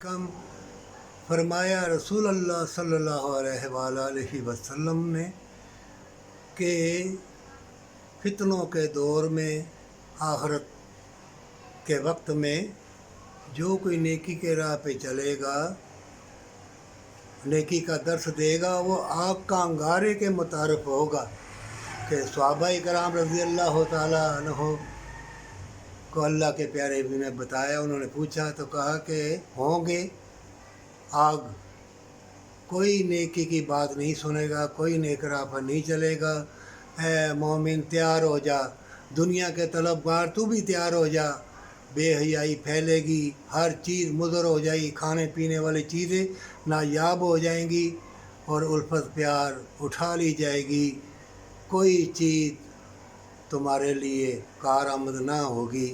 कम फरमाया रसूल अल्लाह सल्लल्लाहु अलैहि वसल्लम ने कि फितनों के दौर में आखिरत के वक्त में जो कोई नेकी के राह पे चलेगा, नेकी का दर्स देगा, वो आग का अंगारे के मुतारिफ होगा। कि सहाबाए कराम रज़ी अल्लाह ताला अन्हो को अल्लाह के प्यारे भी ने बताया। उन्होंने पूछा तो कहा कि होंगे आग, कोई नेकी की बात नहीं सुनेगा, कोई नेक राह पर नहीं चलेगा। ऐ मोमिन तैयार हो जा, दुनिया के तलबगार तू भी तैयार हो जा। बेहयाई फैलेगी, हर चीज़ मुज़र हो जाएगी, खाने पीने वाली चीज़ें नायाब हो जाएंगी और उल्फत प्यार उठा ली जाएगी। कोई चीज़ तुम्हारे लिए कारआमद ना होगी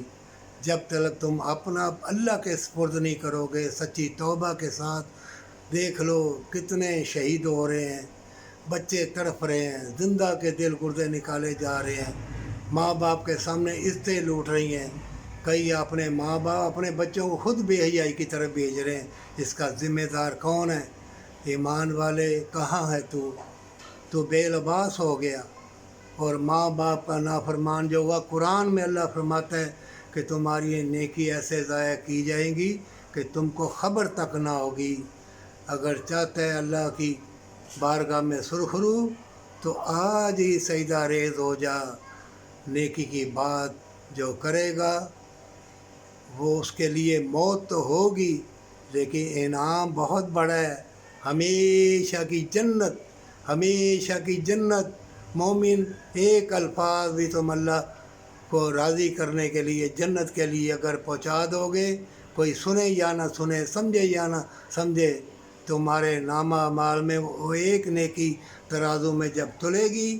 जब तक तुम अपना अल्लाह के सुपुर्द नहीं करोगे सच्ची तौबा के साथ। देख लो कितने शहीद हो रहे हैं, बच्चे तड़प रहे हैं, जिंदा के दिल गुर्दे निकाले जा रहे हैं, माँ बाप के सामने इज्जतें लूट रही हैं। कई अपने माँ बाप अपने बच्चों को खुद बेहयाई की तरफ भेज रहे हैं। इसका ज़िम्मेदार कौन है? ईमान वाले कहाँ है तू? तो बेलबास हो गया। और माँ बाप का नाफरमान जो हुआ, कुरान में अल्लाह फरमाता है कि तुम्हारी ये नेकी ऐसे ज़ाया की जाएंगी कि तुमको ख़बर तक ना होगी। अगर चाहता है अल्लाह की बारगाह में सुरखरू तो आज ही सजदा रेज़ हो जा। नेकी की बात जो करेगा वो उसके लिए मौत तो होगी, लेकिन इनाम बहुत बड़ा है, हमेशा की जन्नत, हमेशा की जन्नत। मोमिन एक अल्फाज भी तुम अल्लाह को राज़ी करने के लिए जन्नत के लिए अगर पहुंचा दोगे, कोई सुने या ना सुने, समझे या ना समझे, तुम्हारे नामा माल में वो एक नेकी तराजू में जब तुलेगी,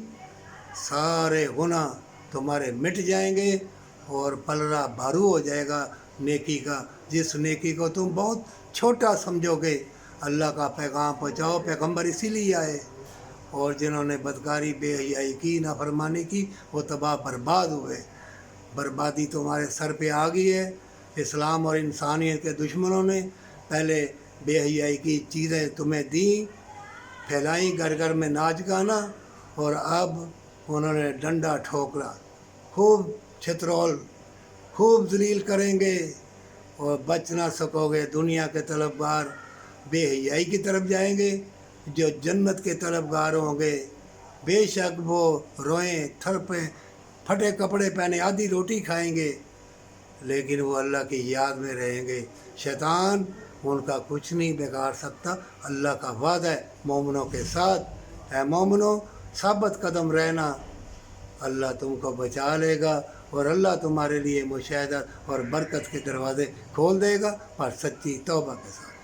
सारे गुनाह तुम्हारे मिट जाएंगे और पलड़ा भारू हो जाएगा नेकी का। जिस नेकी को तुम बहुत छोटा समझोगे, अल्लाह का पैगाम पहुँचाओ, पैगम्बर इसीलिए आए। और जिन्होंने बदकारी बेहयाई की, नाफरमानी की, वो तबाह बर्बाद हुए। बर्बादी तुम्हारे सर पे आ गई है। इस्लाम और इंसानियत के दुश्मनों ने पहले बेहयाई की चीज़ें तुम्हें दी, फैलाई घर घर में नाच गाना, और अब उन्होंने डंडा ठोकरा, खूब छितरौल, खूब जलील करेंगे और बच ना सकोगे। दुनिया के तलबगार बेहयाई की तरफ जाएंगे, जो जन्नत के तलबगार होंगे बेशक वो रोएं थरपें, फटे कपड़े पहने, आधी रोटी खाएंगे, लेकिन वो अल्लाह की याद में रहेंगे। शैतान उनका कुछ नहीं बिगाड़ सकता। अल्लाह का वादा है मोमिनों के साथ। है मोमिनों, साबित कदम रहना, अल्लाह तुमको बचा लेगा और अल्लाह तुम्हारे लिए मुशाहदत और बरकत के दरवाज़े खोल देगा, पर सच्ची तौबा के साथ।